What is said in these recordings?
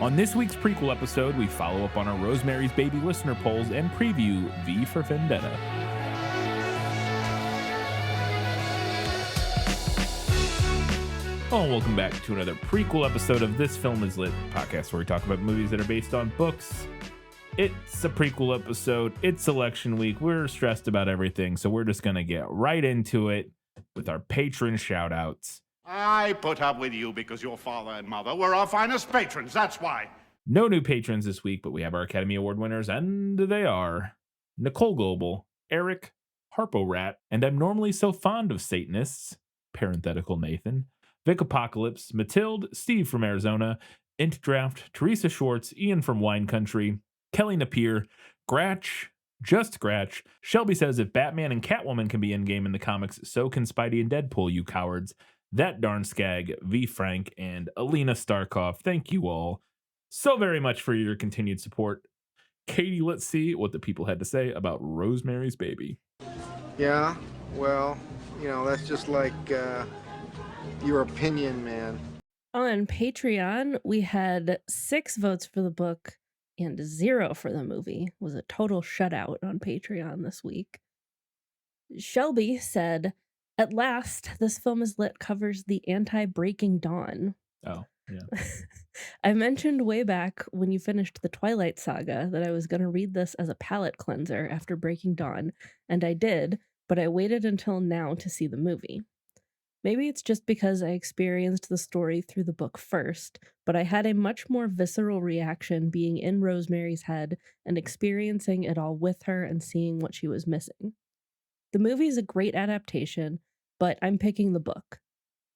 On this week's prequel episode, we follow up on our Rosemary's Baby listener polls and preview V for Vendetta. Oh, welcome back to another prequel episode of This Film Is Lit podcast, where we talk about movies that are based on books. It's a prequel episode. It's election week. We're stressed about everything, so we're just going to get right into it with our patron shoutouts. I put up with you because your father and mother were our finest patrons, that's why. No new patrons this week, but we have our Academy Award winners, and they are Nicole Goebel, Eric, Harpo Rat, and I'm normally so fond of Satanists, parenthetical Nathan, Vic Apocalypse, Matilde, Steve from Arizona, Int Draft, Teresa Schwartz, Ian from Wine Country, Kelly Napier, Gratch, Just Gratch, Shelby says if Batman and Catwoman can be in-game in the comics, so can Spidey and Deadpool, you cowards. That darn skag, V Frank, and Alina Starkov. Thank you all so very much for your continued support. Katie, let's see what the people had to say about Rosemary's Baby. Yeah, well, that's just like your opinion, man. On Patreon, we had 6 votes for the book and 0 for the movie. It was a total shutout on Patreon this week. Shelby said, "At last, This Film Is Lit covers the anti-Breaking Dawn." Oh, yeah. I mentioned way back when you finished the Twilight Saga that I was going to read this as a palate cleanser after Breaking Dawn, and I did, but I waited until now to see the movie. Maybe it's just because I experienced the story through the book first, but I had a much more visceral reaction being in Rosemary's head and experiencing it all with her and seeing what she was missing. The movie is a great adaptation, but I'm picking the book.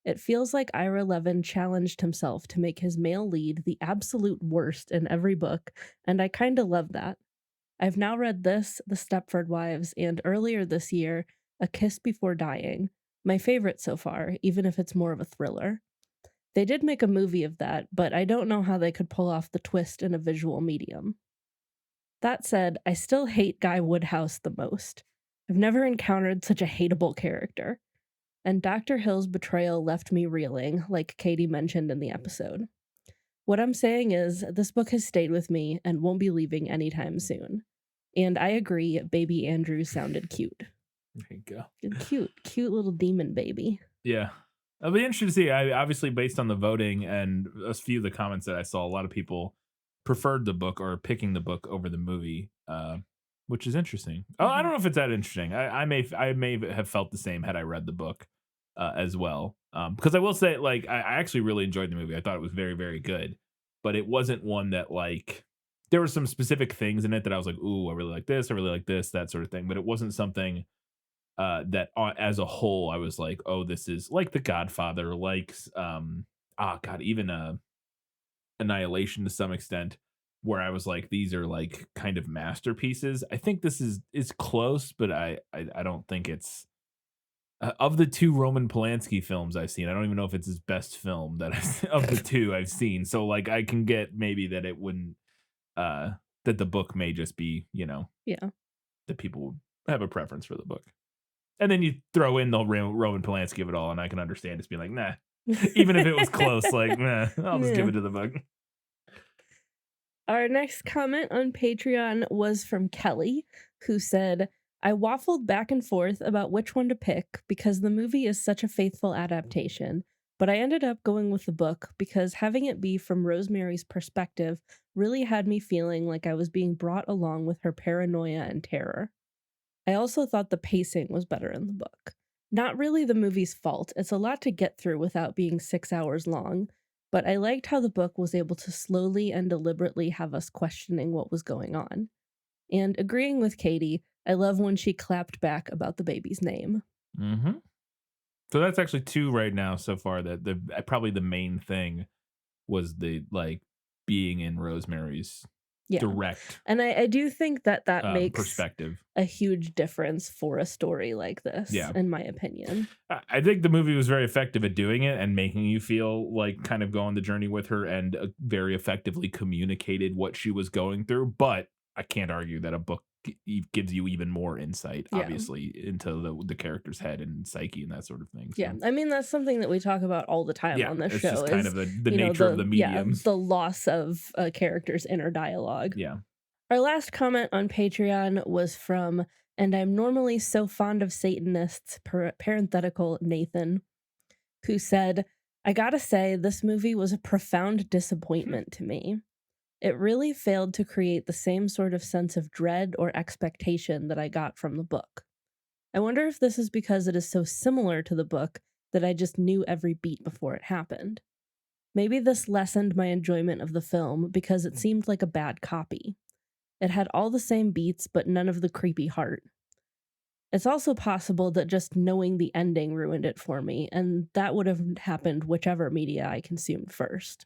It feels like Ira Levin challenged himself to make his male lead the absolute worst in every book, and I kinda love that. I've now read this, The Stepford Wives, and earlier this year, A Kiss Before Dying, my favorite so far, even if it's more of a thriller. They did make a movie of that, but I don't know how they could pull off the twist in a visual medium. That said, I still hate Guy Woodhouse the most. I've never encountered such a hateable character. And Dr. Hill's betrayal left me reeling, like Katie mentioned in the episode. What I'm saying is, this book has stayed with me and won't be leaving anytime soon. And I agree, baby Andrew sounded cute. There you go. Cute little demon baby. Yeah. It'll be interesting to see. Obviously, based on the voting and a few of the comments that I saw, a lot of people preferred the book or picking the book over the movie, which is interesting. Oh, I don't know if it's that interesting. I may have felt the same had I read the book as well. Because I will say, like, I actually really enjoyed the movie. I thought it was very, very good. But it wasn't one that, like, there were some specific things in it that I was like, ooh, I really like this, that sort of thing. But it wasn't something that as a whole, I was like, oh, this is like The Godfather, like, even Annihilation to some extent, where I was like, these are like kind of masterpieces. I think this is close, but I don't think it's of the 2 Roman Polanski films I've seen. I don't even know if it's his best film of the 2 I've seen. So like, I can get maybe that it wouldn't, that the book may just be, that people would have a preference for the book. And then you throw in the Roman Polanski of it all, and I can understand it's being like, nah. Even if it was close, like, nah, I'll just give it to the book. Our next comment on Patreon was from Kelly, who said, "I waffled back and forth about which one to pick because the movie is such a faithful adaptation, but I ended up going with the book because having it be from Rosemary's perspective really had me feeling like I was being brought along with her paranoia and terror. I also thought the pacing was better in the book. Not really the movie's fault. It's a lot to get through without being 6 hours long, but I liked how the book was able to slowly and deliberately have us questioning what was going on. And agreeing with Katie, I love when she clapped back about the baby's name." Mm-hmm. So that's actually 2 right now so far. That probably the main thing was the, like, being in Rosemary's direct, and I do think that makes perspective a huge difference for a story like this, in my opinion. I think the movie was very effective at doing it and making you feel like kind of go on the journey with her, and very effectively communicated what she was going through. But I can't argue that a book gives you even more insight, Yeah. obviously, into the character's head and psyche and that sort of thing. Yeah. So I mean, that's something that we talk about all the time yeah, on this it's show just kind is, of the you know, nature of the medium. the loss of a character's inner dialogue. Yeah. Our last comment on Patreon was from, and I'm normally so fond of Satanists, parenthetical Nathan, who said, I gotta say, this movie was a profound disappointment to me. It really failed to create the same sort of sense of dread or expectation that I got from the book. I wonder if this is because it is so similar to the book that I just knew every beat before it happened. Maybe this lessened my enjoyment of the film because it seemed like a bad copy. It had all the same beats, but none of the creepy heart. It's also possible that just knowing the ending ruined it for me, and that would have happened whichever media I consumed first.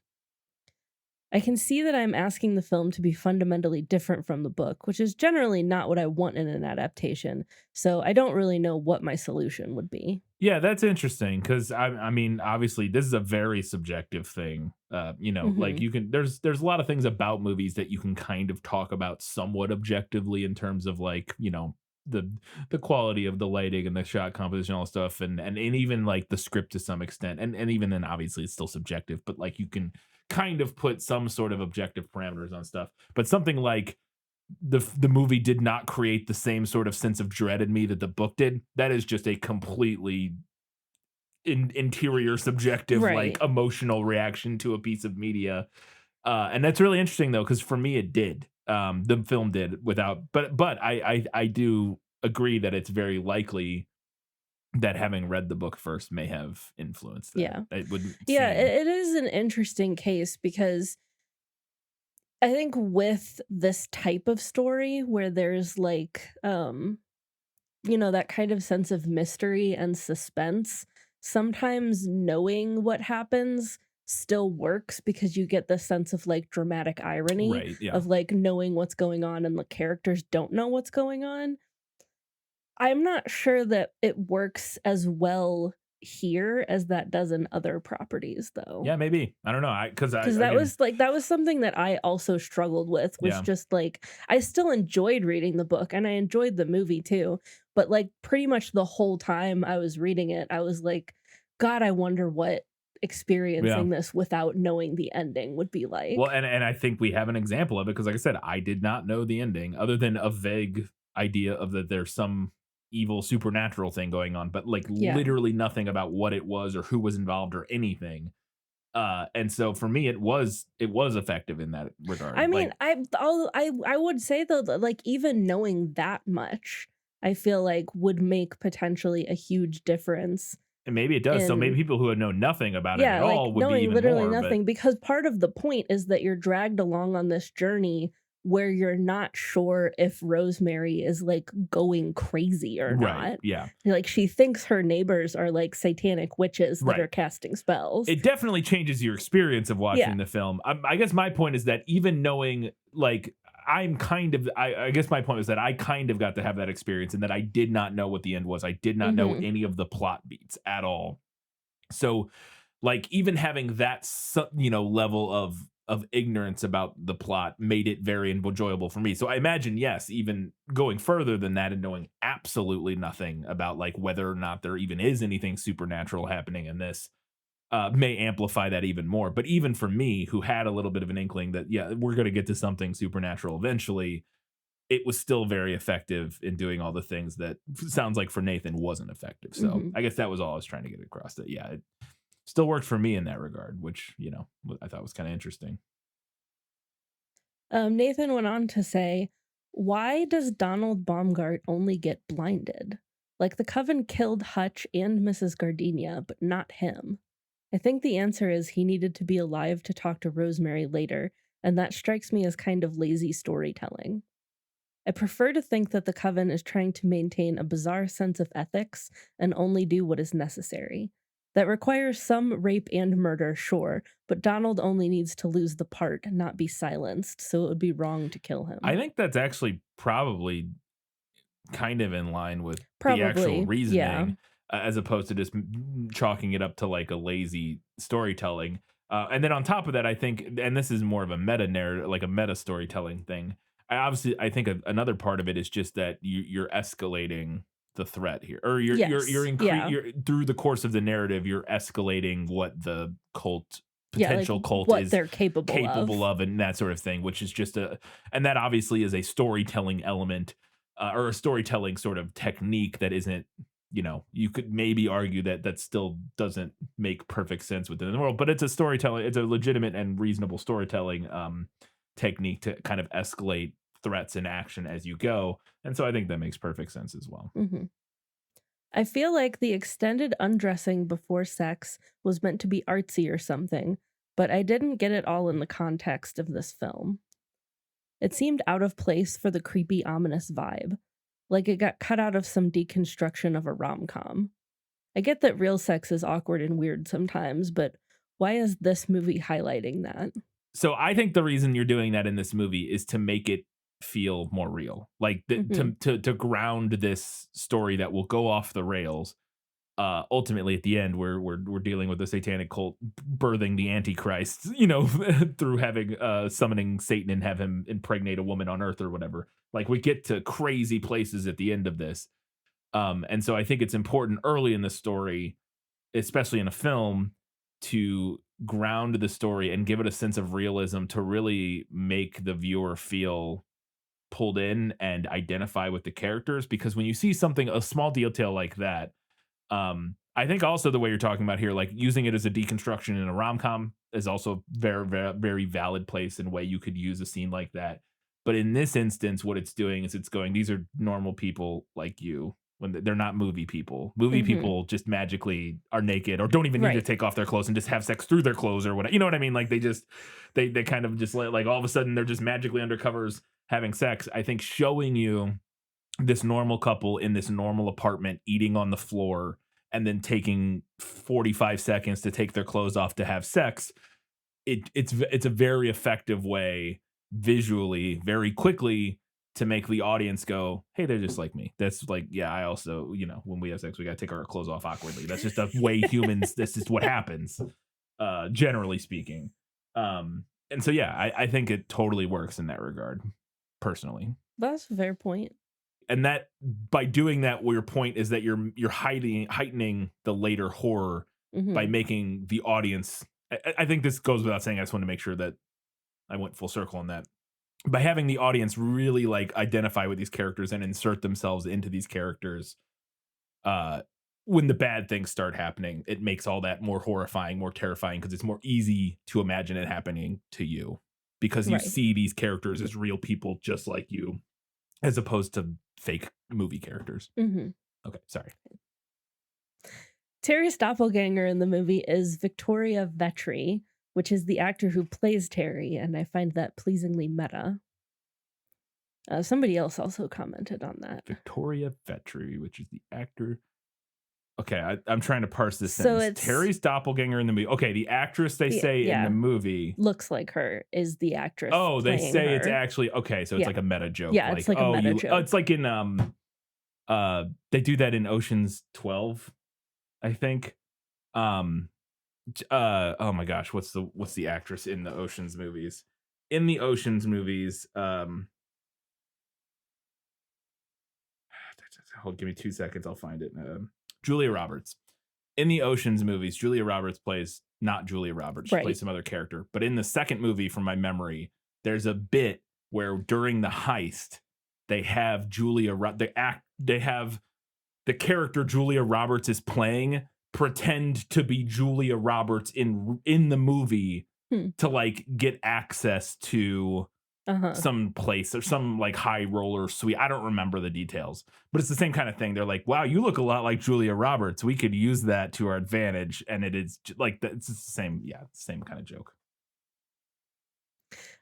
I can see that I'm asking the film to be fundamentally different from the book, which is generally not what I want in an adaptation, so I don't really know what my solution would be. Yeah, that's interesting because I mean, obviously, this is a very subjective thing. Like Mhm. you can there's a lot of things about movies that you can kind of talk about somewhat objectively in terms of like the the quality of the lighting and the shot composition, all stuff, and even like the script to some extent, and even then, obviously, it's still subjective, but like you can kind of put some sort of objective parameters on stuff. But something like the movie did not create the same sort of sense of dread in me that the book did. That is just a completely interior subjective like Right. emotional reaction to a piece of media. And that's really interesting though, because for me it did. The film did without, but I do agree that it's very likely that having read the book first may have influenced that. Yeah. It would Yeah, seem. it is an interesting case because I think with this type of story where there's like that kind of sense of mystery and suspense, sometimes knowing what happens still works because you get the sense of like dramatic irony Right, yeah. of like knowing what's going on and the characters don't know what's going on. I'm not sure that it works as well here as that does in other properties though. Yeah, maybe. I don't know. I because I 'Cause that again, was like that was something that I also struggled with, was yeah. just, like I still enjoyed reading the book, and I enjoyed the movie too, but, like, pretty much the whole time I was reading it, I was like, "God, I wonder what Yeah. experiencing this without knowing the ending would be Well, like." and I think we have an example of it because, like I said, I did not know the ending other than a vague idea of that there's some evil supernatural thing going on, but like Yeah. literally nothing about what it was or who was involved or anything. And so for me, it was effective in that I regard. mean, Like, I would say though that, like, even knowing that much, I feel like would make potentially a huge difference and maybe it does. So maybe in people who had known nothing about it at Yeah, like, all would be knowing even literally more. But nothing, because part of the point is that you're dragged along on this journey where you're not sure if Rosemary is, like, going crazy or right, not. yeah, Like, she thinks her neighbors are, like, satanic witches that right. are casting spells. It definitely changes your experience of Yeah. watching the film. I guess my point is that even knowing, like, I guess my point was that I kind of got to have that experience and that I did not know what the end was. I did not know Mhm. any of the plot beats at all. So, like, even having that, level of ignorance about the plot made it very enjoyable for me. So I imagine, yes, even going further than that and knowing absolutely nothing about like whether or not there even is anything supernatural happening in this may amplify that even more. But even for me, who had a little bit of an inkling that, yeah, we're going to get to something supernatural eventually, it was still very effective in doing all the things that sounds like for Nathan wasn't effective. So Mhm. I guess that was all I was trying to get across. That, yeah, it still worked for me in that regard, which, I thought was kind of interesting. Nathan went on to say, "Why does Donald Baumgart only get blinded? Like, the Coven killed Hutch and Mrs. Gardenia, but not him. I think the answer is he needed to be alive to talk to Rosemary later, and that strikes me as kind of lazy storytelling. I prefer to think that the Coven is trying to maintain a bizarre sense of ethics and only do what is necessary. That requires some rape and murder, sure, but Donald only needs to lose the part, not be silenced, so it would be wrong to kill I him." think that's actually probably kind of in line with the actual Probably, yeah. reasoning, as opposed to just chalking it up to like a lazy storytelling. And then on top of that, I think, and this is more of a meta narrative, like a meta storytelling thing. I think another part of it is just that you're escalating the threat here, or Yes. Yeah. you're through the course of the narrative, you're escalating what the Yeah, like potential cult what is they're capable capable of. of, and that sort of thing, which is just and that obviously is a storytelling element, or a storytelling sort of technique that isn't, you could maybe argue that that still doesn't make perfect sense within the world, but it's a legitimate and reasonable storytelling technique to kind of escalate threats and action as you go. And so I think that makes perfect sense as well. Mhm. I feel like the extended undressing before sex was meant to be artsy or something, but I didn't get it all in the context of this film. It seemed out of place for the creepy, ominous vibe, like it got cut out of some deconstruction of a rom com. I get that real sex is awkward and weird sometimes, but why is this movie highlighting that? So I think the reason you're doing that in this movie is to make it feel more real, like Hmm. to ground this story that will go off the rails. Ultimately, at the end, we're dealing with the satanic cult birthing the Antichrist, through having summoning Satan and have him impregnate a woman on Earth or whatever. Like we get to crazy places at the end of this, and so I think it's important early in the story, especially in a film, to ground the story and give it a sense of realism to really make the viewer feel pulled in and identify with the characters. Because when you see something, a small detail like that, I think also the way you're talking about here, like using it as a deconstruction in a rom com, is also very, very, very valid place and way you could use a scene like that. But in this instance, what it's doing is it's going, these are normal people like you. When they're not movie people. Movie Hmm. people just magically are naked or don't even need to Right. take off their clothes and just have sex through their clothes or whatever. You know what I mean? Like they kind of just like all of a sudden they're just magically under covers having sex. I think showing you this normal couple in this normal apartment eating on the floor and then taking 45 seconds to take their clothes off to have sex, it's a very effective way visually very quickly to make the audience go, hey, they're just like me. That's like, yeah, I also, when we have sex we got to take our clothes off awkwardly. That's just a way humans, that's just what happens, generally speaking. And so yeah, I think it totally works in that regard, personally. That's a fair point. And that by doing that, your point is that you're heightening the later horror by Hmm. making the audience. I think this goes without saying. I just want to make sure that I went full circle on that. By having the audience really like identify with these characters and insert themselves into these characters, uh, when the bad things start happening, it makes all that more horrifying, more terrifying because it's more easy to imagine it happening to you because you Right. see these characters as real people just like you, as opposed to fake movie characters. Hmm. Okay, sorry. Terry's doppelganger in the movie is Victoria Vetri, which is the actor who plays Terry, and I find that pleasingly meta. Somebody else also commented on that. Victoria Vetri, which is the actor. Okay, I'm trying to parse this So sentence. it's Terry's doppelganger in the movie. Okay, the actress they say in the yeah, movie. looks like her is the actress Oh, they playing say it's her. actually okay. So it's Yeah. like a meta joke. Yeah, Like, it's like a oh, meta it's joke. like in they do that in Ocean's 12, I think. Um, oh my gosh, what's the actress in the Ocean's movies? In the Ocean's movies, hold, give me 2 seconds. I'll find it. Julia Roberts. In the Ocean's movies, Julia Roberts plays not Julia Roberts. She Right. plays some other character. But in the second movie, from my memory, there's a bit where during the heist, they have they have the character Julia Roberts is playing pretend to be Julia Roberts in the movie Hmm. to like get access to Uh-huh. some place or some like high roller suite. I don't remember the details, but it's the same kind of thing. They're like, wow, you look a lot like Julia Roberts. We could use that to our advantage. And it is like that. It's the same. Yeah. Same kind of joke.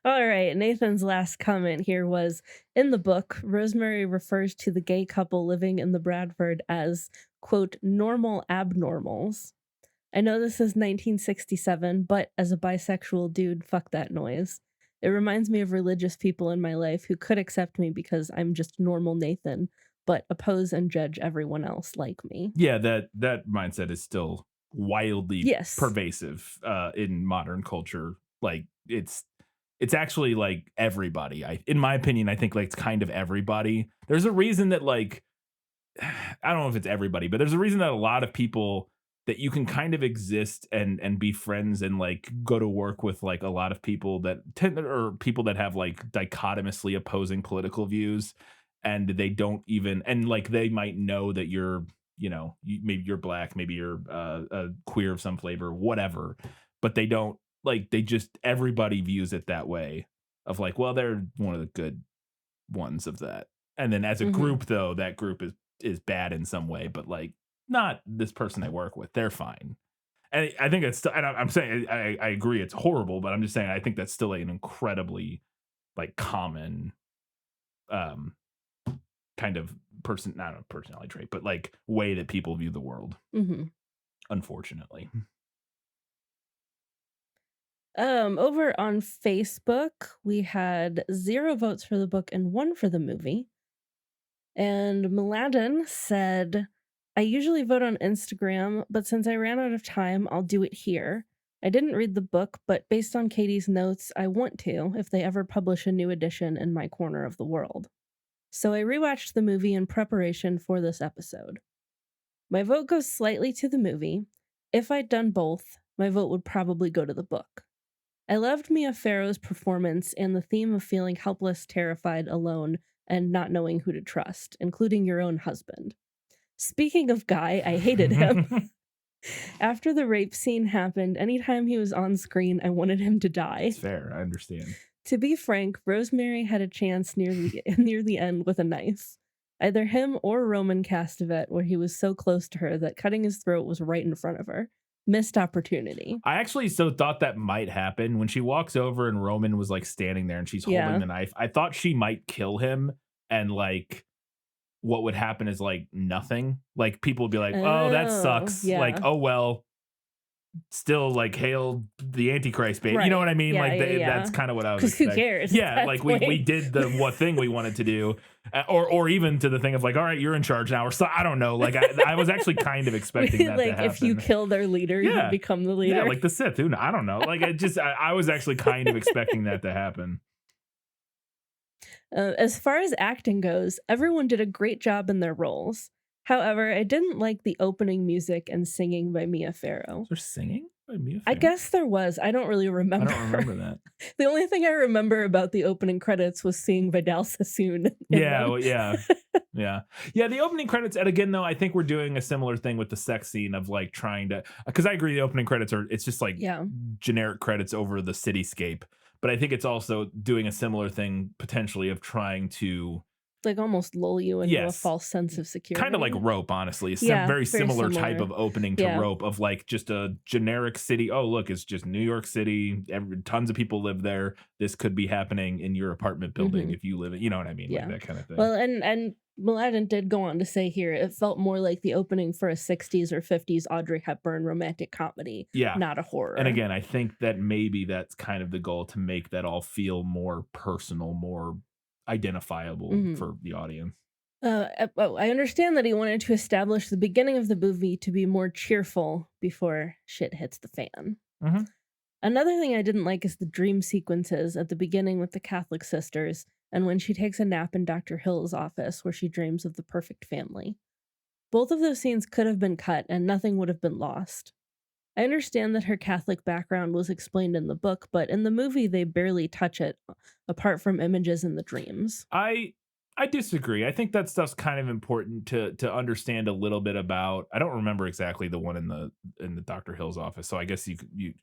All right. Nathan's last comment here was in the book, Rosemary refers to the gay couple living in the Bradford as, quote, normal abnormals. I know this is 1967, but as a bisexual dude, fuck that noise. It reminds me of religious people in my life who could accept me because I'm just normal Nathan, but oppose and judge everyone else like me. Yeah. That mindset is still wildly Yes. pervasive in modern culture. Like it's actually like everybody. In my opinion, I think like it's kind of everybody. There's a reason that like I don't know if it's everybody, but there's a reason that a lot of people that you can kind of exist and be friends and like go to work with like a lot of people that tend or people that have like dichotomously opposing political views and they don't even and like they might know that you're maybe you're black, maybe you're a queer of some flavor, whatever, but they don't like they just everybody views it that way of like, well, they're one of the good ones of that. And then as a Mhm. group though, that group is bad in some way, but like not this person I work with. They're fine. And I think it's and I'm saying I agree it's horrible, but I'm just saying I think that's still an incredibly like common um kind of person not a personality trait, but like way that people view the world, Mhm. unfortunately. Over on Facebook, we had 0 votes for the book and 1 for the movie. And Mladen said, I usually vote on Instagram, but since I ran out of time, I'll do it here. I didn't read the book, but based on Katie's notes, I want to if they ever publish a new edition in my corner of the world. So I rewatched the movie in preparation for this episode. My vote goes slightly to the movie. If I'd done both, my vote would probably go to the book. I loved Mia Farrow's performance and the theme of feeling helpless, terrified, alone, and not knowing who to trust, including your own husband. Speaking of Guy, I hated him. After the rape scene happened, anytime he was on screen, I wanted him to die. It's fair, I understand. To be frank, Rosemary had a chance near the end with a knife. Either him or Roman Castevet, where he was so close to her that cutting his throat was right in front of her. Missed opportunity. I actually so thought that might happen when she walks over and Roman was like standing there and she's Yeah. holding the knife. I thought she might kill him and like what would happen is like nothing. Like people would be like, "Oh, that Oh, sucks." Like, yeah. "Oh well." Still like hail the Antichrist bait. You know Right. what I mean? Yeah, Like yeah. that's kind of what I was 'Cause who expecting. cares at Yeah, that like we point? did the what thing we wanted to do, or even to the thing of like, all right, you're in charge now, or so I don't know. Like I was actually kind of expecting that to Like happen. if you kill their leader, Yeah. you become the leader. Yeah, like the Sith. Who I don't know. Like I was actually kind of expecting that to happen. As far as acting goes, everyone did a great job in their roles. However, I didn't like the opening music and singing by Mia Farrow. They're singing by Mia I Farrow? guess there was. I don't really I remember. don't remember that. The only thing I remember about the opening credits was seeing Vidal Sassoon. in Yeah, them. well, yeah. Yeah, the opening credits, and again, though, I think we're doing a similar thing with the sex scene of like trying to, because I agree, the opening credits it's just like Yeah. generic credits over the cityscape, but I think it's also doing a similar thing potentially of trying to Like almost lull you into a Yes. false sense of security. kind of like Rope, honestly. It's Yeah, a very very similar type similar. of opening to Yeah. Rope of like just a generic city. Oh, look, it's just New York City. Tons of people live there. This could be happening in your apartment building Mhm. if you live it. You know what I mean? Yeah. Like that kind of thing. Well, and Mladen did go on to say here it felt more like the opening for a 60s or 50s Audrey Hepburn romantic comedy, yeah. not a horror. And again, I think that maybe that's kind of the goal to make that all feel more personal, more identifiable Mhm. for the audience. I understand that he wanted to establish the beginning of the movie to be more cheerful before shit hits the fan. Mhm. Another thing I didn't like is the dream sequences at the beginning with the Catholic sisters and when she takes a nap in Dr. Hill's office where she dreams of the perfect family. Both of those scenes could have been cut and nothing would have been lost. I understand that her Catholic background was explained in the book, but in the movie they barely touch it apart from images in the dreams. I disagree. I think that stuff's kind of important to understand a little bit about. I don't remember exactly the one in the Dr. Hill's office, so I guess you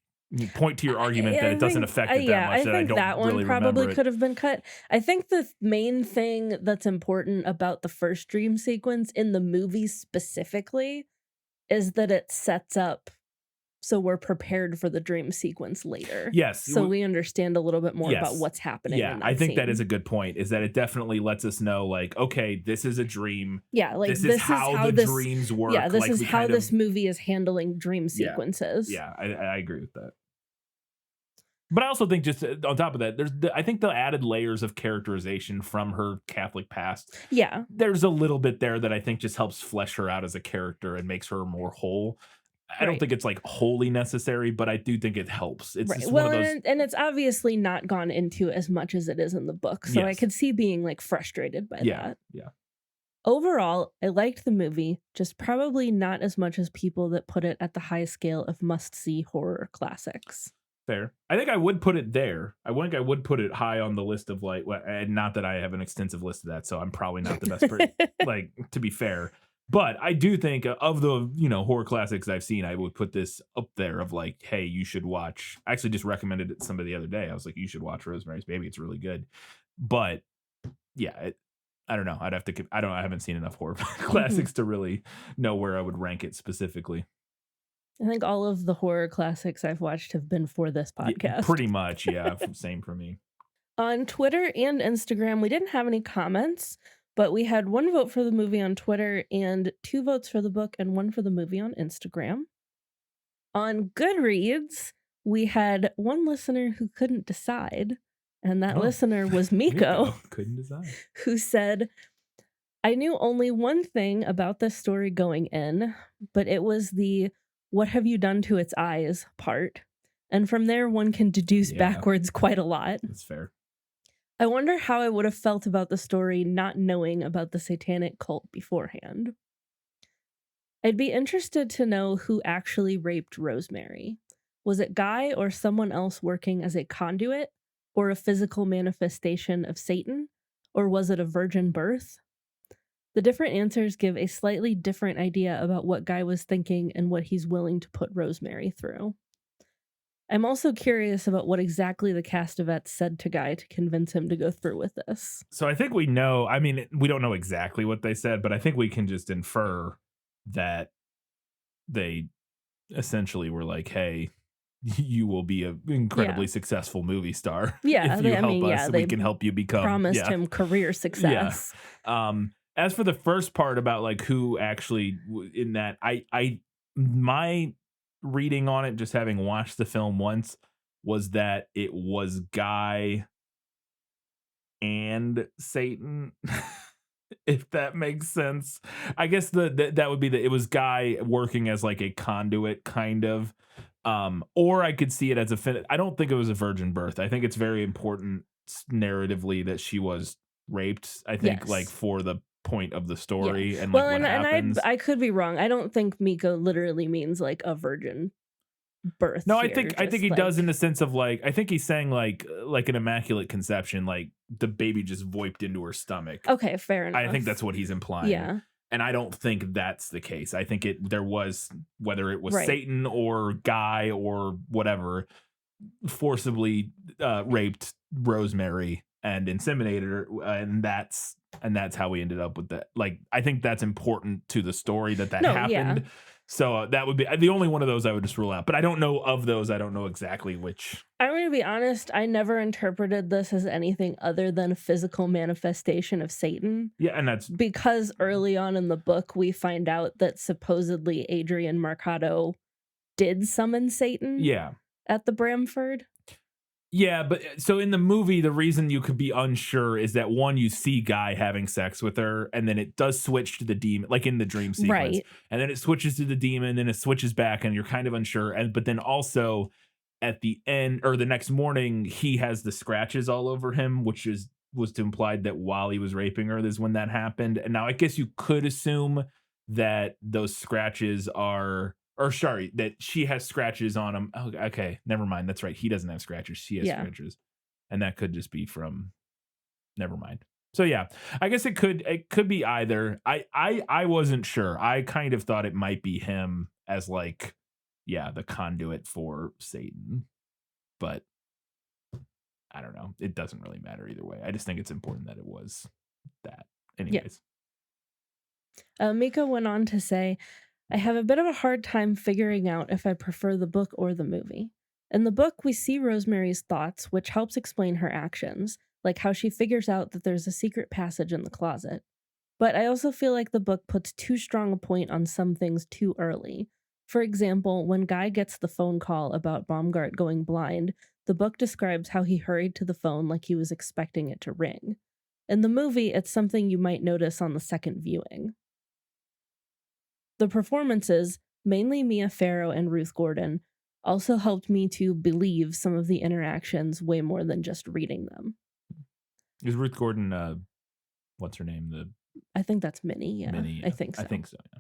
point to your argument that it doesn't affect it that much. I That I think don't that one really probably remember it. could have been cut. I think the main thing that's important about the first dream sequence in the movie specifically is that it sets up so we're prepared for the dream sequence later. Yes, So we understand a little bit more about Yes. what's happening. Yeah, in I think that scene. is a good point. Is that it definitely lets us know, like, okay, this is a dream. Yeah, like this is how the this, dreams work. Yeah, this like, is we how kind this of, movie is handling dream Yeah. sequences. Yeah, I agree with that. But I also think just on top of that, I think the added layers of characterization from her Catholic past. Yeah. There's a little bit there that I think just helps flesh her out as a character and makes her more whole. I don't Right. think it's like wholly necessary, but I do think it helps. It's Right. just one Well, of those. and it's obviously not gone into as much as it is in the book, so I Yes. could see being like frustrated by Yeah. that. Yeah. Overall, I liked the movie, just probably not as much as people that put it at the high scale of must-see horror classics. Fair. I think I would put it there. I think I would put it high on the list of like, and not that I have an extensive list of that, so I'm probably not the best person. Like, to be fair, but I do think of the horror classics I've seen, I would put this up there of like, hey, you should watch. I actually just recommended it to somebody the other day. I was like, you should watch Rosemary's Baby. It's really good. But yeah, I don't know. I'd have to. I haven't seen enough horror classics to really know where I would rank it specifically. I think all of the horror classics I've watched have been for this podcast. Pretty much, yeah. Same for me. On Twitter and Instagram, we didn't have any comments, but we had 1 vote for the movie on Twitter and 2 votes for the book and 1 for the movie on Instagram. On Goodreads, we had 1 listener who couldn't decide, and that listener was Miko, couldn't decide, who said, I knew only one thing about this story going in, but it was the what have you done to its eyes part. And from there, one can deduce backwards quite a lot. That's fair. I wonder how I would have felt about the story not knowing about the satanic cult beforehand. I'd be interested to know who actually raped Rosemary. Was it Guy or someone else working as a conduit, or a physical manifestation of Satan, or was it a virgin birth? The different answers give a slightly different idea about what Guy was thinking and what he's willing to put Rosemary through. I'm also curious about what exactly the Castavets said to Guy to convince him to go through with this. So I think we know, I mean, we don't know exactly what they said, but I think we can just infer that they essentially were like, hey, you will be an incredibly successful movie star. Yeah, if you help us, we can help you become. Promised him career success. Yeah. As for the first part about like who actually in that, my reading on it, just having watched the film once, was that it was Guy and Satan. If that makes sense. I guess that would be it was Guy working as like a conduit kind of. Or I could see it as I don't think it was a virgin birth. I think it's very important narratively that she was raped. I think like for the point of the story and like what happens. I could be wrong. I don't think Miko literally means like a virgin birth. No, here, I think he does in the sense of like, I think he's saying like an immaculate conception, like the baby just voiped into her stomach. Okay, fair enough. I think that's what he's implying. Yeah. And I don't think that's the case. I think there was, whether it was Right. Satan or Guy or whatever, forcibly raped Rosemary and inseminated her, and that's how we ended up with that. Like, I think that's important to the story that happened. Yeah. So that would be the only one of those I would just rule out. But I don't know of those. I don't know exactly which. I'm going to be honest. I never interpreted this as anything other than a physical manifestation of Satan. Yeah, and that's because early on in the book, we find out that supposedly Adrian Marcato did summon Satan. Yeah. At the Bramford. Yeah, but so in the movie, the reason you could be unsure is that one, you see Guy having sex with her, and then it does switch to the demon, like in the dream sequence, right? And then it switches to the demon, then it switches back, and you're kind of unsure. But then also at the end or the next morning, he has the scratches all over him, which was to imply that while he was raping her, is when that happened. And now I guess you could assume that those scratches are. Or sorry, that she has scratches on him. Oh, okay, never mind. That's right. He doesn't have scratches. She has scratches, and that could just be from. Never mind. So yeah, I guess it could be either. I wasn't sure. I kind of thought it might be him as like, the conduit for Satan, but I don't know. It doesn't really matter either way. I just think it's important that it was that. Anyways, Mika went on to say, I have a bit of a hard time figuring out if I prefer the book or the movie. In the book, we see Rosemary's thoughts, which helps explain her actions, like how she figures out that there's a secret passage in the closet. But I also feel like the book puts too strong a point on some things too early. For example, when Guy gets the phone call about Baumgart going blind, the book describes how he hurried to the phone like he was expecting it to ring. In the movie, it's something you might notice on the second viewing. The performances, mainly Mia Farrow and Ruth Gordon, also helped me to believe some of the interactions way more than just reading them. Is Ruth Gordon, what's her name? The I think that's Minnie, yeah. Minnie. I think so. I think so, yeah.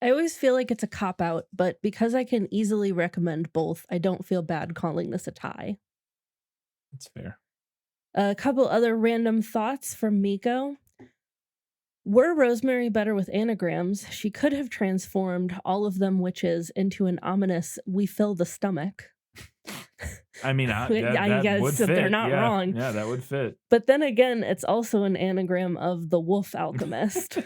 I always feel like it's a cop-out, but because I can easily recommend both, I don't feel bad calling this a tie. That's fair. A couple other random thoughts from Miko. Were Rosemary better with anagrams, she could have transformed all of them witches into an ominous "we fill the stomach." I mean, I that guess would that fit. they're not wrong. Yeah, that would fit. But then again, it's also an anagram of the wolf alchemist.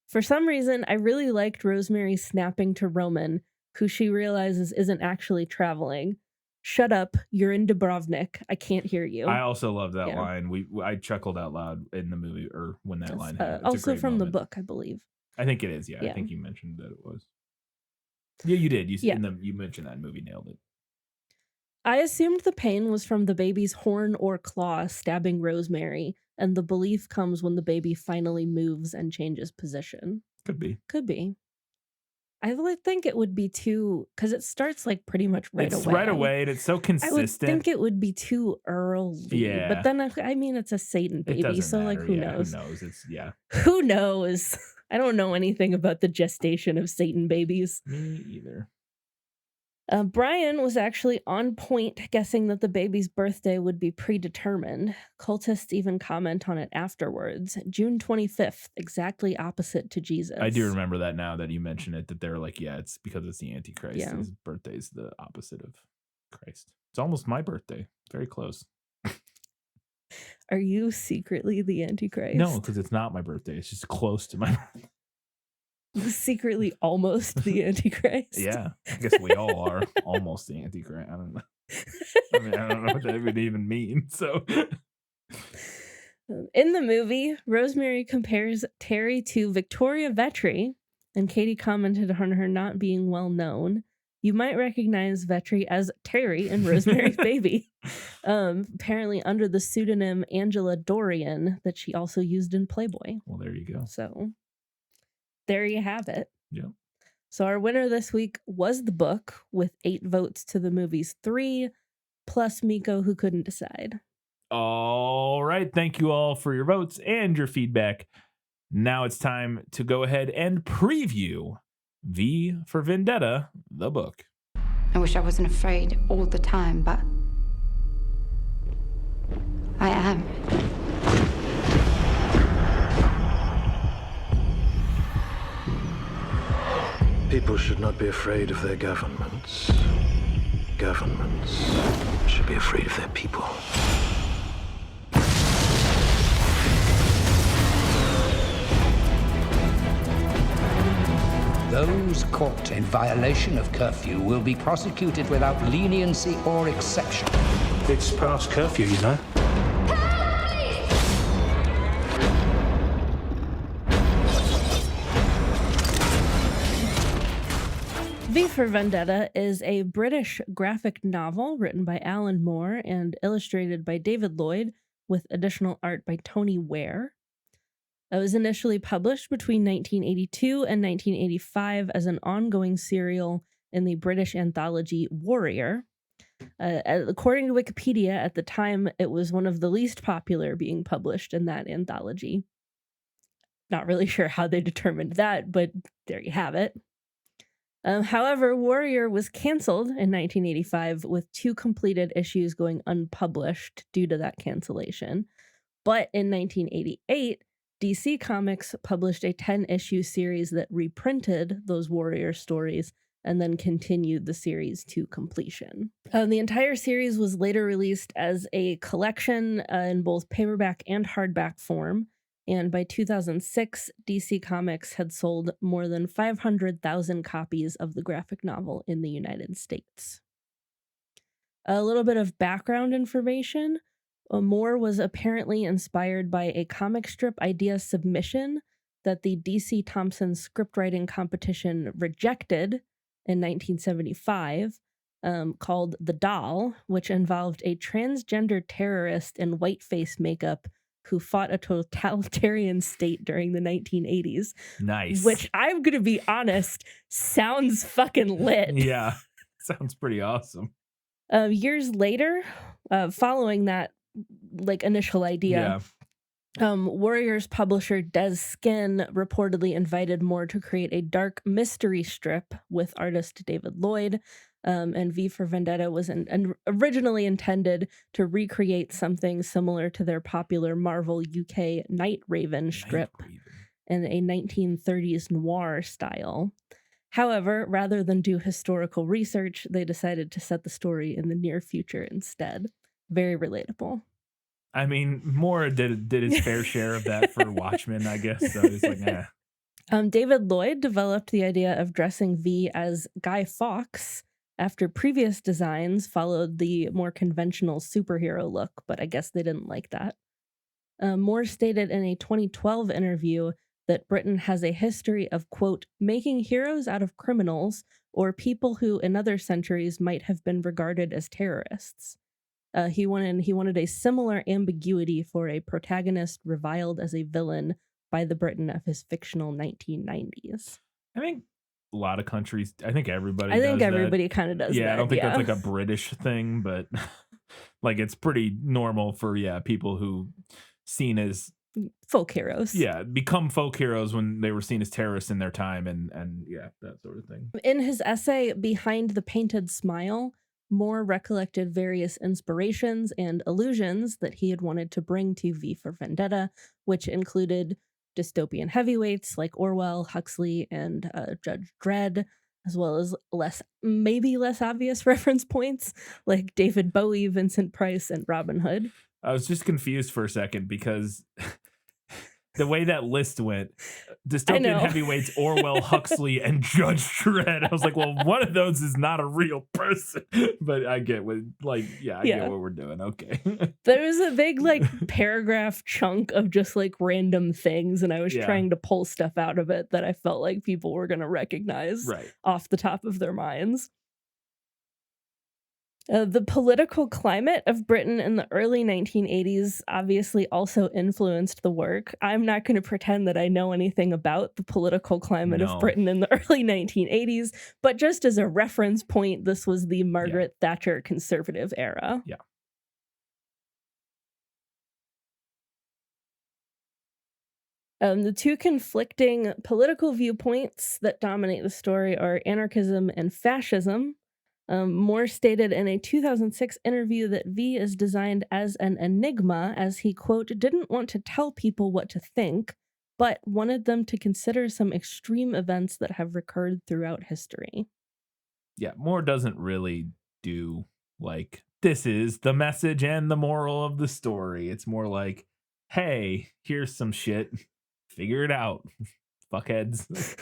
For some reason, I really liked Rosemary snapping to Roman, who she realizes isn't actually traveling. "Shut up, you're in Dubrovnik. I can't hear you." I also love that Yeah. line. I chuckled out loud in the movie, or when that line happened. It's a also great from moment. the book, I believe. I think it is. Yeah, I think you mentioned that it was. Yeah, you did. You mentioned that movie, nailed it. I assumed the pain was from the baby's horn or claw stabbing Rosemary, and the belief comes when the baby finally moves and changes position. Could be. Could be. I would think it would be too, because it starts like pretty much right away. It's right away, and it's so consistent. I would think it would be too early. Yeah. But then, I mean, it's a Satan It baby, doesn't so like, matter. who Yeah, knows? Who knows? Who knows? I don't know anything about the gestation of Satan babies. Me either. Brian was actually on point guessing that the baby's birthday would be predetermined. Cultists even comment on it afterwards. June 25th, exactly opposite to Jesus. I do remember that now that you mention it, that they're like, yeah, it's because it's the Antichrist. Yeah. His birthday's the opposite of Christ. It's almost my birthday. Very close. Are you secretly the Antichrist? No, because it's not my birthday. It's just close to my birthday. Secretly almost the Antichrist. Yeah, I guess we all are almost the Antichrist. I don't know. I mean, I don't know what that would even mean. So, in the movie, Rosemary compares Terry to Victoria Vetri, and Katie commented on her not being well known. You might recognize Vetri as Terry in Rosemary's Baby, apparently under the pseudonym Angela Dorian that she also used in Playboy. Well, there you go. So, there you have it. Yeah. So our winner this week was the book with 8 votes to the movie's 3, plus Miko, who couldn't decide. All right. Thank you all for your votes and your feedback. Now it's time to go ahead and preview V for Vendetta, the book. I wish I wasn't afraid all the time, but I am. People should not be afraid of their governments. Governments should be afraid of their people. Those caught in violation of curfew will be prosecuted without leniency or exception. It's past curfew, you know. V for Vendetta is a British graphic novel written by Alan Moore and illustrated by David Lloyd with additional art by Tony Ware. It was initially published between 1982 and 1985 as an ongoing serial in the British anthology Warrior. According to Wikipedia, at the time, it was one of the least popular being published in that anthology. Not really sure how they determined that, but there you have it. However, Warrior was canceled in 1985 with 2 completed issues going unpublished due to that cancellation. But in 1988, DC Comics published a 10-issue series that reprinted those Warrior stories and then continued the series to completion. The entire series was later released as a collection in both paperback and hardback form. And by 2006, DC Comics had sold more than 500,000 copies of the graphic novel in the United States. A little bit of background information. Moore was apparently inspired by a comic strip idea submission that the DC Thompson scriptwriting competition rejected in 1975, called The Doll, which involved a transgender terrorist in whiteface makeup who fought a totalitarian state during the 1980s. Nice. Which, I'm going to be honest, sounds fucking lit. Yeah, sounds pretty awesome. Years later, following that initial idea, Warriors publisher Des Skin reportedly invited Moore to create a dark mystery strip with artist David Lloyd. And V for Vendetta was originally intended to recreate something similar to their popular Marvel UK Night Raven strip in a 1930s noir style. However, rather than do historical research, they decided to set the story in the near future instead. Very relatable. I mean, Moore did his fair share of that for Watchmen, I guess. So it's like, yeah. David Lloyd developed the idea of dressing V as Guy Fawkes after previous designs followed the more conventional superhero look, but I guess they didn't like that. Moore stated in a 2012 interview that Britain has a history of, quote, making heroes out of criminals or people who in other centuries might have been regarded as terrorists. He wanted a similar ambiguity for a protagonist reviled as a villain by the Britain of his fictional 1990s. I think a lot of countries, I think everybody kind of does that. Yeah, I don't think that's like a British thing, but like it's pretty normal for, people who seen as folk heroes. Yeah, become folk heroes when they were seen as terrorists in their time and that sort of thing. In his essay, Behind the Painted Smile, Moore recollected various inspirations and allusions that he had wanted to bring to V for Vendetta, which included dystopian heavyweights like Orwell, Huxley, and Judge Dredd, as well as maybe less obvious reference points like David Bowie, Vincent Price, and Robin Hood. I was just confused for a second because the way that list went, dystopian heavyweights, Orwell, Huxley, and Judge Dredd. I was like, well, one of those is not a real person. But I get what, get what we're doing. Okay. There was a big paragraph chunk of just random things, and I was trying to pull stuff out of it that I felt like people were going to recognize off the top of their minds. The political climate of Britain in the early 1980s obviously also influenced the work. I'm not going to pretend that I know anything about the political climate of Britain in the early 1980s, but just as a reference point, this was the Margaret Thatcher conservative era. Yeah. The two conflicting political viewpoints that dominate the story are anarchism and fascism. Moore stated in a 2006 interview that V is designed as an enigma, as he, quote, didn't want to tell people what to think, but wanted them to consider some extreme events that have recurred throughout history. Yeah, Moore doesn't really do, this is the message and the moral of the story. It's more like, hey, here's some shit. Figure it out, fuckheads.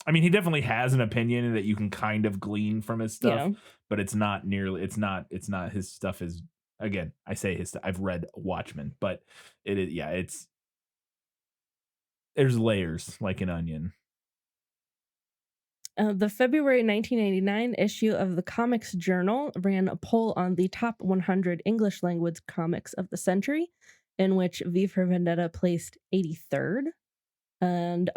I mean, he definitely has an opinion that you can kind of glean from his stuff, but it's not his stuff is, again, I say his stuff. I've read Watchmen, but there's layers like an onion. The February 1989 issue of the Comics Journal ran a poll on the top 100 English language comics of the century, in which V for Vendetta placed 83rd. And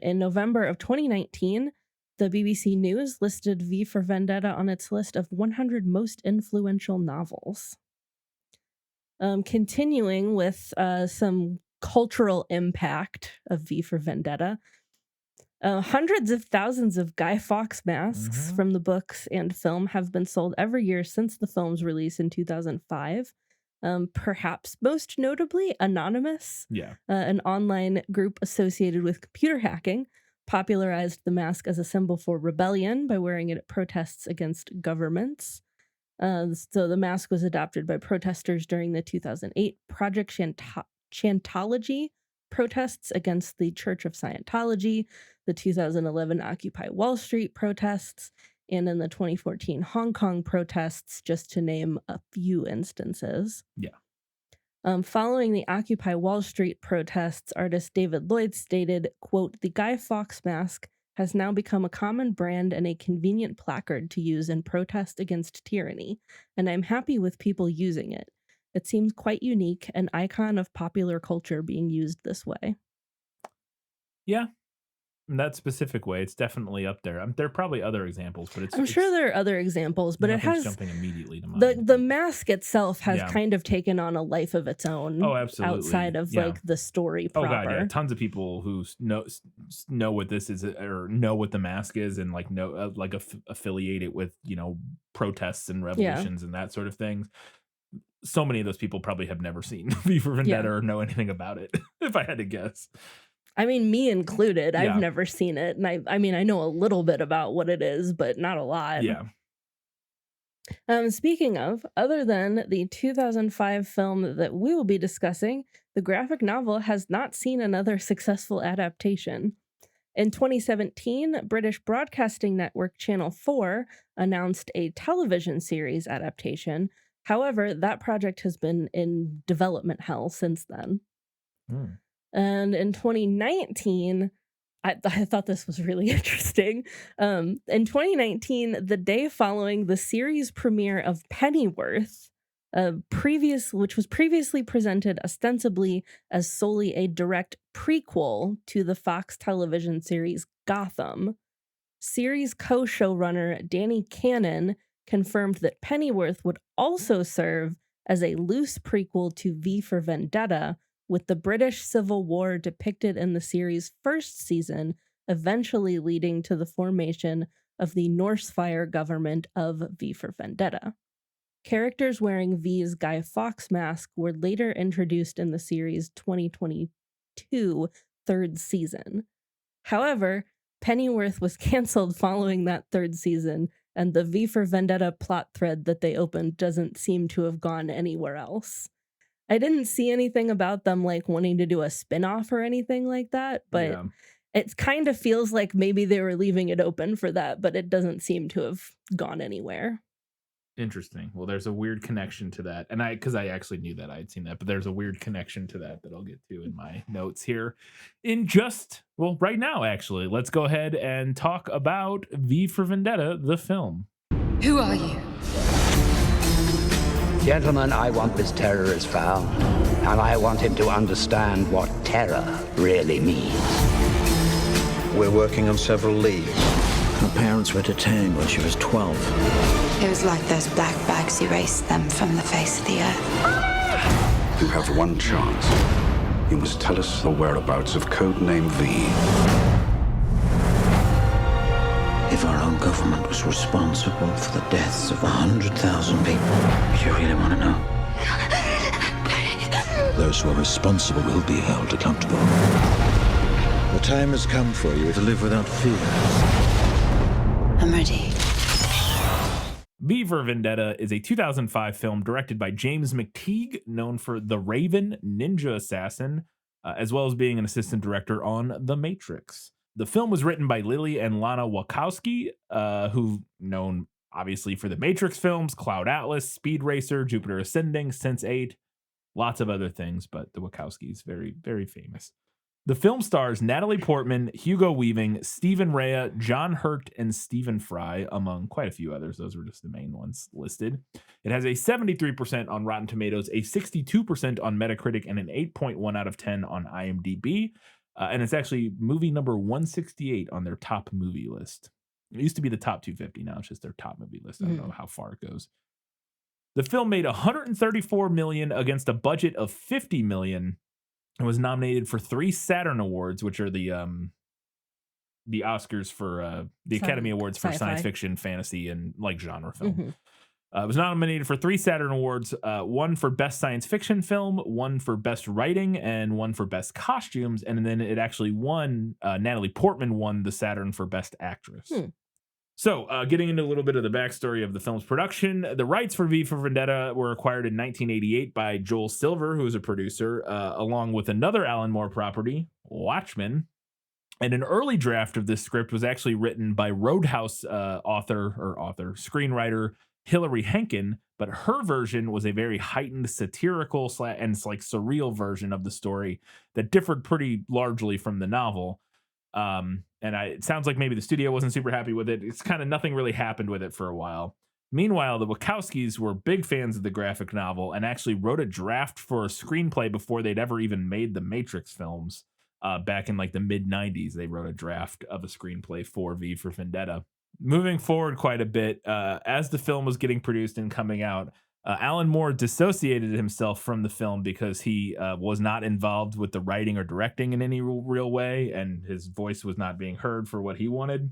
in November of 2019, the BBC News listed V for Vendetta on its list of 100 most influential novels. Continuing with some cultural impact of V for Vendetta, hundreds of thousands of Guy Fawkes masks from the books and film have been sold every year since the film's release in 2005. Perhaps most notably, Anonymous, an online group associated with computer hacking, popularized the mask as a symbol for rebellion by wearing it at protests against governments. So the mask was adopted by protesters during the 2008 Project Scientology protests against the Church of Scientology, the 2011 Occupy Wall Street protests, and in the 2014 Hong Kong protests, just to name a few instances. Following the Occupy Wall Street protests, artist David Lloyd stated, quote, the Guy Fawkes mask has now become a common brand and a convenient placard to use in protest against tyranny, and I'm happy with people using it. It seems quite unique, an icon of popular culture being used this way. Yeah, in that specific way, it's definitely up there. There are probably other examples, but I'm sure it's there are other examples, but it nothing's has jumping immediately to the mind. the mask itself has Yeah. kind of taken on a life of its Oh, own absolutely. outside of Yeah. like the story Oh god, yeah. proper. Tons of people who know what this is or know what the mask is and like know like affiliate it with protests and Yeah. revolutions and that sort of thing. So many of those people probably have never seen V for Vendetta Yeah. or know anything about it. If I had to guess, I mean, me included. Yeah. I've never seen it, and I mean, I know a little bit about what it is, but not a lot. yeah. Speaking of, other than the 2005 film that we will be discussing, the graphic novel has not seen another successful adaptation. In 2017, British Broadcasting Network Channel 4 announced a television series adaptation. However, that project has been in development hell since then. Hmm. And in 2019, I thought this was really interesting. In 2019, the day following the series premiere of Pennyworth, which was previously presented ostensibly as solely a direct prequel to the Fox television series Gotham, series co-showrunner Danny Cannon confirmed that Pennyworth would also serve as a loose prequel to V for Vendetta, with the British Civil War depicted in the series' first season, eventually leading to the formation of the Northfire government of V for Vendetta. Characters wearing V's Guy Fawkes mask were later introduced in the series' 2022 third season. However, Pennyworth was canceled following that third season, and the V for Vendetta plot thread that they opened doesn't seem to have gone anywhere else. I didn't see anything about them like wanting to do a spin-off or anything like that, but Yeah. it kind of feels like maybe they were leaving it open for that, but it doesn't seem to have gone anywhere. Interesting. Well, there's a weird connection to that. And because I actually knew that I had seen that, but there's a weird connection to that I'll get to in my notes here right now, actually. Let's go ahead and talk about V for Vendetta, the film. Who are you? Gentlemen, I want this terrorist found, and I want him to understand what terror really means. We're working on several leads. Her parents were detained when she was 12. It was like those black bags erased them from the face of the earth. You have one chance. You must tell us the whereabouts of Codename V. If our own government was responsible for the deaths of 100,000 people, you really want to know? Those who are responsible will be held accountable. The time has come for you to live without fear. I'm ready. V for Vendetta is a 2005 film directed by James McTeague, known for The Raven, Ninja Assassin, as well as being an assistant director on The Matrix. The film was written by Lily and Lana Wachowski, who known obviously for the Matrix films, Cloud Atlas, Speed Racer, Jupiter Ascending, Sense8, lots of other things, but the Wachowskis very, very famous. The film stars Natalie Portman, Hugo Weaving, Stephen Rea, John Hurt, and Stephen Fry, among quite a few others. Those were just the main ones listed. It has a 73% on Rotten Tomatoes, a 62% on Metacritic, and an 8.1 out of 10 on IMDb. And it's actually movie number 168 on their top movie list. It used to be the top 250. Now it's just their top movie list. I don't know how far it goes. The film made $134 million against a budget of $50 million. It was nominated for 3 Saturn Awards, which are the Oscars for the Academy Awards for Sci-fi. science fiction, fantasy, and like genre film. It was nominated for 3 Saturn Awards, 1 for Best Science Fiction Film, 1 for Best Writing, and 1 for Best Costumes. And then it actually won, Natalie Portman won the Saturn for Best Actress. So, getting into a little bit of the backstory of the film's production, the rights for V for Vendetta were acquired in 1988 by Joel Silver, who was a producer, along with another Alan Moore property, Watchmen. And an early draft of this script was actually written by Roadhouse screenwriter Hilary Henkin, but her version was a very heightened satirical and surreal version of the story that differed pretty largely from the novel. It sounds like maybe the studio wasn't super happy with it. It's kind of nothing really happened with it for a while. Meanwhile, the Wachowskis were big fans of the graphic novel and actually wrote a draft for a screenplay before they'd ever even made the Matrix films. Back in like the mid 90s, they wrote a draft of a screenplay for V for Vendetta. Moving forward quite a bit, as the film was getting produced and coming out, Alan Moore dissociated himself from the film because he was not involved with the writing or directing in any real way, and his voice was not being heard for what he wanted.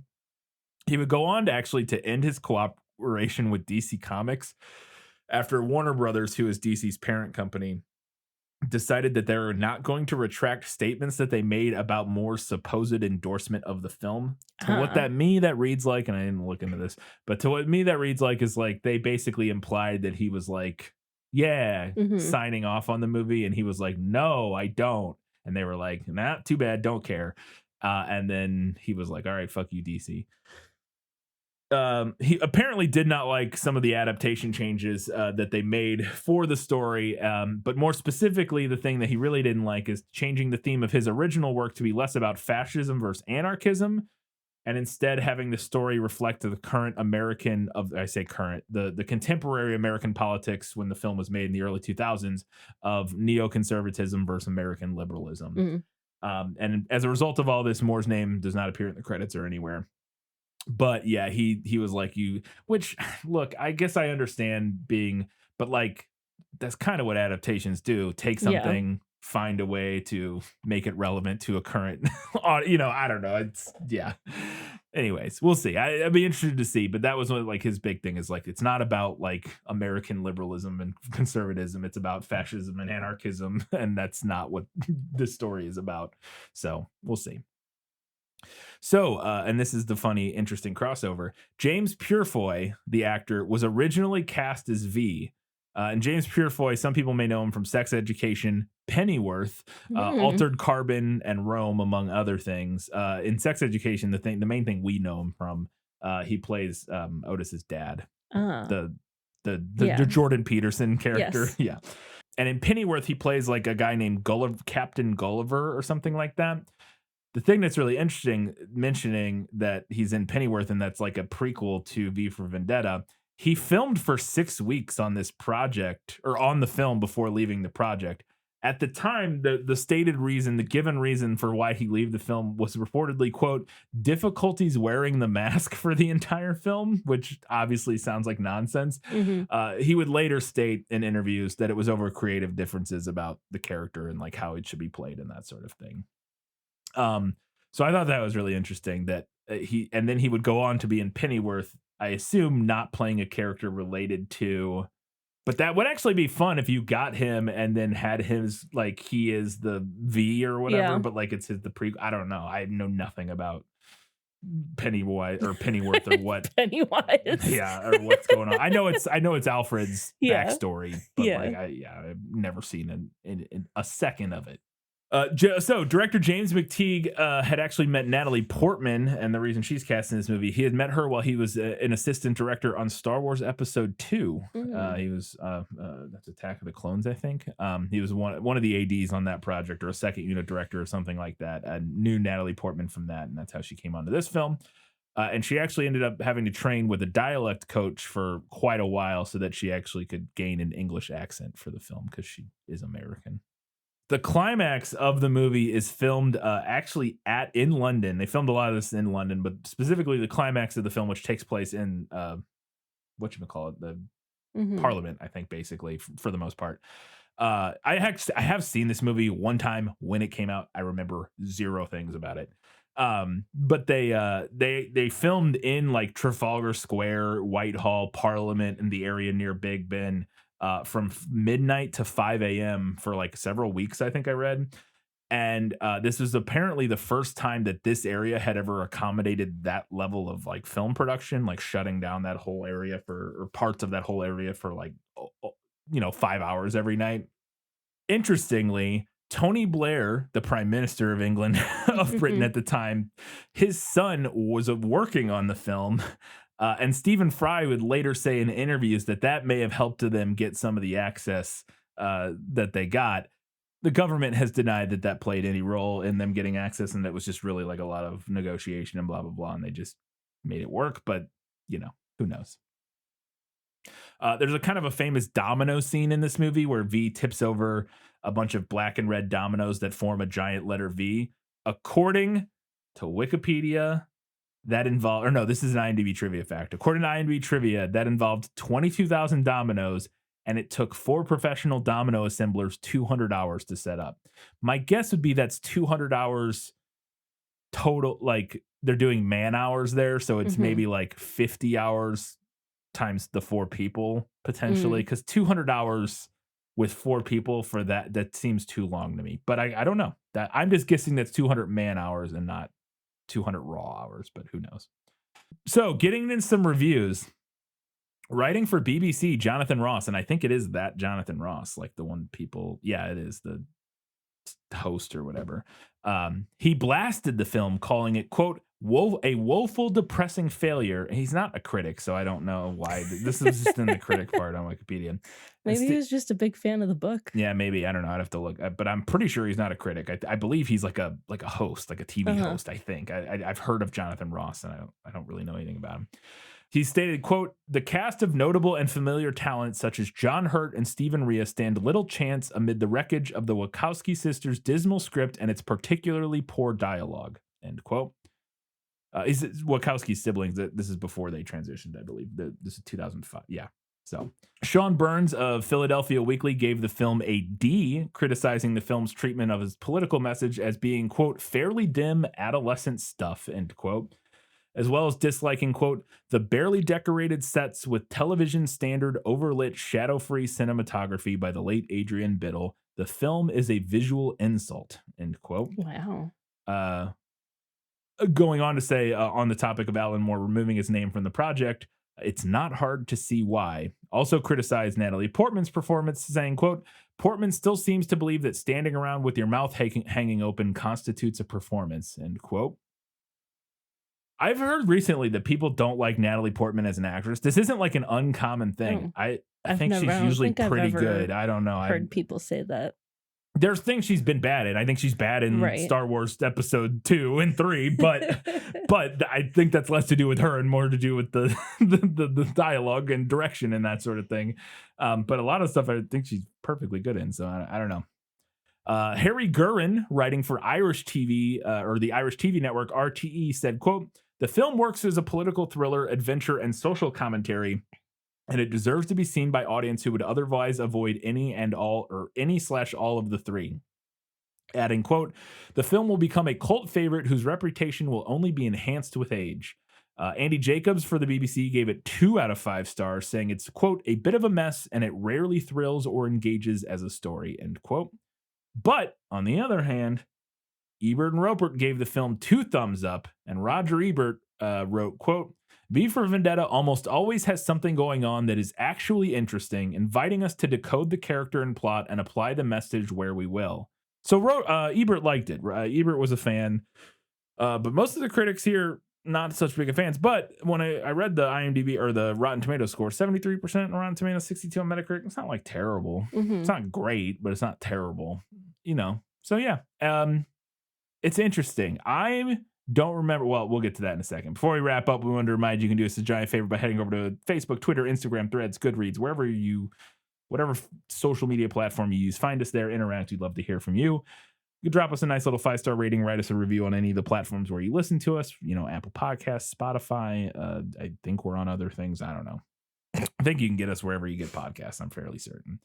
He would go on to actually to end his cooperation with DC Comics after Warner Brothers, who is DC's parent company, decided that they were not going to retract statements that they made about Moore's supposed endorsement of the film. To what that reads like, and I didn't look into this, but to what me that reads like is like they basically implied that he was like, yeah, signing off on the movie, and he was like, no, I don't. And they were like, nah, too bad, don't care. And then he was like, all right, fuck you, DC. He apparently did not like some of the adaptation changes that they made for the story. But more specifically, the thing that he really didn't like is changing the theme of his original work to be less about fascism versus anarchism, and instead having the story reflect the current American the contemporary American politics when the film was made in the early 2000s of neoconservatism versus American liberalism. And as a result of all this, Moore's name does not appear in the credits or anywhere. But yeah, he was like, which look, I guess I understand but like that's kind of what adaptations do. Take something, find a way to make it relevant to a current, I don't know. It's Anyways, we'll see. I'd be interested to see, but that was what, like his big thing is like, it's not about like American liberalism and conservatism. It's about fascism and anarchism. And that's not what this story is about. So we'll see. So, and this is the funny, interesting crossover. James Purefoy, the actor, was originally cast as V. And James Purefoy, some people may know him from Sex Education, Pennyworth, Altered Carbon, and Rome, among other things. In Sex Education, the main thing we know him from, he plays Otis's dad, the Jordan Peterson character. Yes. Yeah. And in Pennyworth, he plays like a guy named Captain Gulliver or something like that. The thing that's really interesting, mentioning that he's in Pennyworth and that's like a prequel to V for Vendetta, he filmed for 6 weeks on this project, or on the film, before leaving the project. At the time, the stated reason, the given reason for why he left the film was reportedly, quote, difficulties wearing the mask for the entire film, which obviously sounds like nonsense. He would later state in interviews that it was over creative differences about the character and like how it should be played and that sort of thing. So I thought that was really interesting that he would go on to be in Pennyworth, I assume not playing a character related to, but that would actually be fun if you got him and then had his, like, he is the V or whatever, but like it's the pre, I don't know. I know nothing about Pennywise or Pennyworth or what Pennywise. Yeah. Or what's going on. I know it's Alfred's backstory, but like, I've never seen a second of it. So director James McTeague had actually met Natalie Portman, and the reason she's cast in this movie, he had met her while he was an assistant director on Star Wars Episode 2. He was that's Attack of the Clones, I think. He was one of the ADs on that project, or a second unit director or something like that. I knew Natalie Portman from that, and that's how she came onto this film. And she actually ended up having to train with a dialect coach for quite a while so that she actually could gain an English accent for the film, because she is American. The climax of the movie is filmed actually in London. They filmed a lot of this in London, but specifically the climax of the film, which takes place in whatchamacallit, the Parliament, I think, basically, for the most part. I have seen this movie one time when it came out. I remember zero things about it. But they filmed in like Trafalgar Square, Whitehall, Parliament, and the area near Big Ben. From midnight to 5 a.m. for like several weeks, I think I read. And this was apparently the first time that this area had ever accommodated that level of like film production, like shutting down that whole area or parts of that whole area for like, 5 hours every night. Interestingly, Tony Blair, the Prime Minister of England, of Britain at the time, his son was working on the film. And Stephen Fry would later say in interviews that may have helped to them get some of the access that they got. The government has denied that played any role in them getting access, and it was just really like a lot of negotiation and blah, blah, blah, and they just made it work. But, who knows? There's a kind of a famous domino scene in this movie where V tips over a bunch of black and red dominoes that form a giant letter V. According to Wikipedia, that involved, or no, this is an IMDb trivia fact. According to IMDb trivia, that involved 22,000 dominoes, and it took 4 professional domino assemblers 200 hours to set up. My guess would be that's 200 hours total. Like they're doing man hours there, so it's maybe like 50 hours times the 4 people potentially, because 200 hours with 4 people for that seems too long to me. But I don't know. That I'm just guessing that's 200 man hours and not 200 raw hours, but who knows. So getting in some reviews, writing for BBC, Jonathan Ross, and I think it is that Jonathan Ross, like the one people, yeah, it is the host or whatever. He blasted the film, calling it, quote, a woeful, depressing failure. He's not a critic, so I don't know why. This is just in the critic part on Wikipedia. Maybe he was just a big fan of the book. Yeah, maybe. I don't know. I'd have to look. But I'm pretty sure he's not a critic. I believe he's like a host, like a TV host, I think. I've heard of Jonathan Ross, and I don't really know anything about him. He stated, quote, the cast of notable and familiar talent such as John Hurt and Stephen Rea stand little chance amid the wreckage of the Wachowski sisters' dismal script and its particularly poor dialogue, end quote. Is it Wachowski's siblings? This is before they transitioned, I believe. This is 2005. Yeah. So Sean Burns of Philadelphia Weekly gave the film a D, criticizing the film's treatment of his political message as being, quote, fairly dim adolescent stuff, end quote, as well as disliking, quote, the barely decorated sets with television standard overlit shadow-free cinematography by the late Adrian Biddle. The film is a visual insult, end quote. Wow. Going on to say on the topic of Alan Moore removing his name from the project, it's not hard to see why. Also criticized Natalie Portman's performance, saying, quote, Portman still seems to believe that standing around with your mouth hanging open constitutes a performance, end quote. I've heard recently that people don't like Natalie Portman as an actress. This isn't like an uncommon thing. I think she's usually pretty good. I don't know. I've heard people say that. There's things she's been bad in. I think she's bad in Star Wars Episode 2 and 3, but I think that's less to do with her and more to do with the dialogue and direction and that sort of thing. But a lot of stuff I think she's perfectly good in. So I don't know. Harry Gurin, writing for Irish TV or the Irish TV network RTE, said, quote, the film works as a political thriller, adventure, and social commentary, and it deserves to be seen by audience who would otherwise avoid any and all or any/all of the three. Adding, quote, the film will become a cult favorite whose reputation will only be enhanced with age. Andy Jacobs for the BBC gave it 2 out of 5 stars, saying it's, quote, a bit of a mess and it rarely thrills or engages as a story, end quote. But on the other hand, Ebert and Roper gave the film 2 thumbs up, and Roger Ebert wrote, quote, V for Vendetta almost always has something going on that is actually interesting, inviting us to decode the character and plot and apply the message where we will. So Ebert liked it. Ebert was a fan, but most of the critics here, not such big fans. But when I read the IMDb or the Rotten Tomatoes score, 73% on Rotten Tomatoes, 62 on Metacritic. It's not like terrible. It's not great, but it's not terrible. You know. So yeah, it's interesting. I don't remember. Well, we'll get to that in a second. Before we wrap up, we want to remind you can do us a giant favor by heading over to Facebook, Twitter, Instagram, Threads, Goodreads, whatever social media platform you use. Find us there, interact. We'd love to hear from you. You can drop us a nice little 5-star rating, write us a review on any of the platforms where you listen to us. You know, Apple Podcasts, Spotify. I think we're on other things. I don't know. I think you can get us wherever you get podcasts. I'm fairly certain.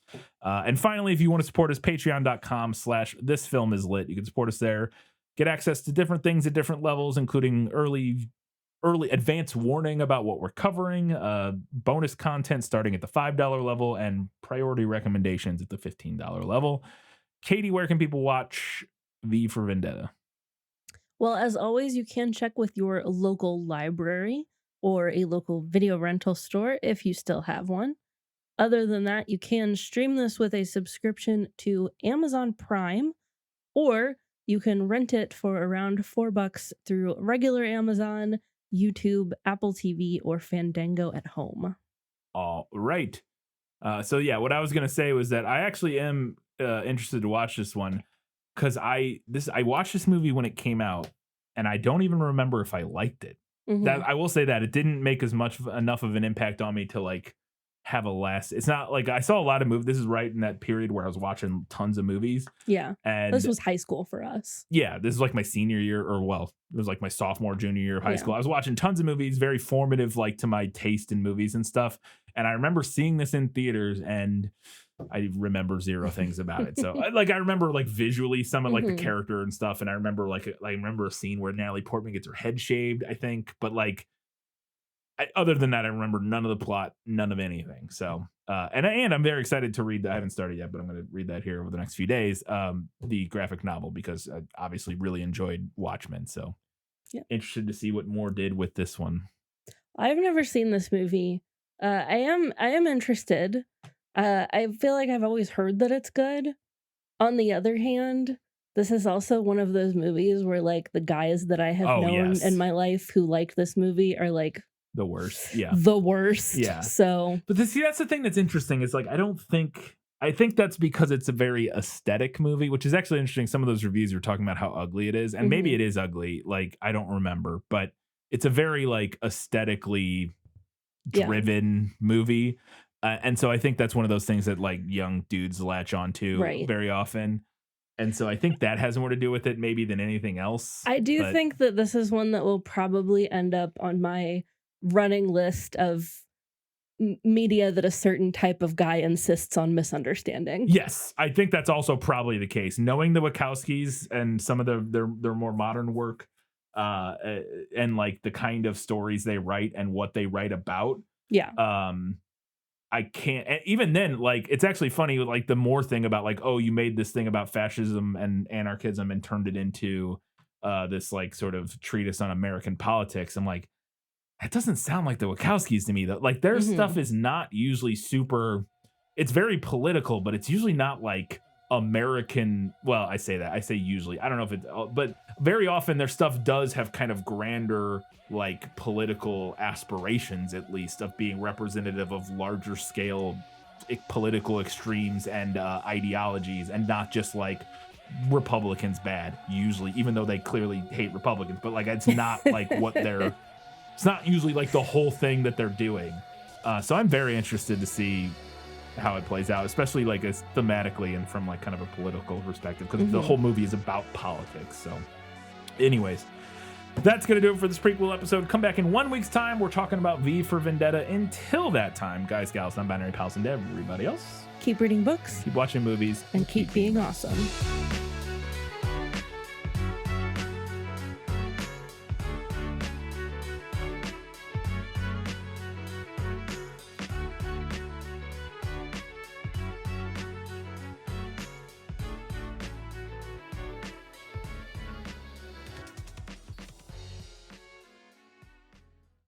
And finally, if you want to support us, patreon.com/thisfilmislit. You can support us there. Get access to different things at different levels, including early advance warning about what we're covering, bonus content starting at the $5 level, and priority recommendations at the $15 level. Katie, where can people watch V for Vendetta? Well, as always, you can check with your local library or a local video rental store if you still have one. Other than that, you can stream this with a subscription to Amazon Prime, or you can rent it for around $4 through regular Amazon, YouTube, Apple TV, or Fandango at home. All right. So yeah, what I was going to say was that I actually am interested to watch this one because I watched this movie when it came out, and I don't even remember if I liked it. That I will say that it didn't make enough of an impact on me to like have a last. It's not like I saw a lot of movies. This is right in that period where I was watching tons of movies. Yeah. And This was high school for us. yeah, this is like my senior year, or well, it was like my sophomore, junior year of high Yeah. school. I was watching tons of movies, very formative, like to my taste in movies and stuff. And I remember seeing this in theaters, and I remember zero things about it. So I remember like visually some of like the character and stuff. And I remember I remember a scene where Natalie Portman gets her head shaved, I think. But like, other than that, I remember none of the plot, none of anything. So, and I'm very excited to read that. I haven't started yet, but I'm going to read that here over the next few days. The graphic novel, because I obviously really enjoyed Watchmen. So interested to see what Moore did with this one. I've never seen this movie. I am interested. I feel like I've always heard that it's good. On the other hand, this is also one of those movies where like the guys that I have known in my life who liked this movie are like the worst. Yeah. The worst. Yeah. So, but see, that's the thing that's interesting is like, I think that's because it's a very aesthetic movie, which is actually interesting. Some of those reviews were talking about how ugly it is, and maybe it is ugly. Like, I don't remember, but it's a very like aesthetically driven movie. And so I think that's one of those things that like young dudes latch onto very often. And so I think that has more to do with it maybe than anything else. I do think that this is one that will probably end up on my running list of media that a certain type of guy insists on misunderstanding. Yes, I think that's also probably the case. Knowing the Wachowskis and some of their more modern work, and like the kind of stories they write and what they write about. Yeah. I can't, even then, like, it's actually funny, like the more thing about like, oh, you made this thing about fascism and anarchism and turned it into this like sort of treatise on American politics. I'm like, that doesn't sound like the Wachowskis to me, though. Like their stuff is not usually super, it's very political, but it's usually not like American. Well, I say usually, I don't know if it's, but very often their stuff does have kind of grander like political aspirations, at least, of being representative of larger scale political extremes and ideologies, and not just like Republicans bad usually, even though they clearly hate Republicans, but like it's not like what they're, it's not usually like the whole thing that they're doing. So I'm very interested to see how it plays out, especially like as thematically and from like kind of a political perspective, because the whole movie is about politics. So anyways, that's going to do it for this prequel episode. Come back in 1 week's time. We're talking about V for Vendetta. Until that time, guys, gals, non-binary pals, and everybody else, keep reading books, keep watching movies, and keep being awesome.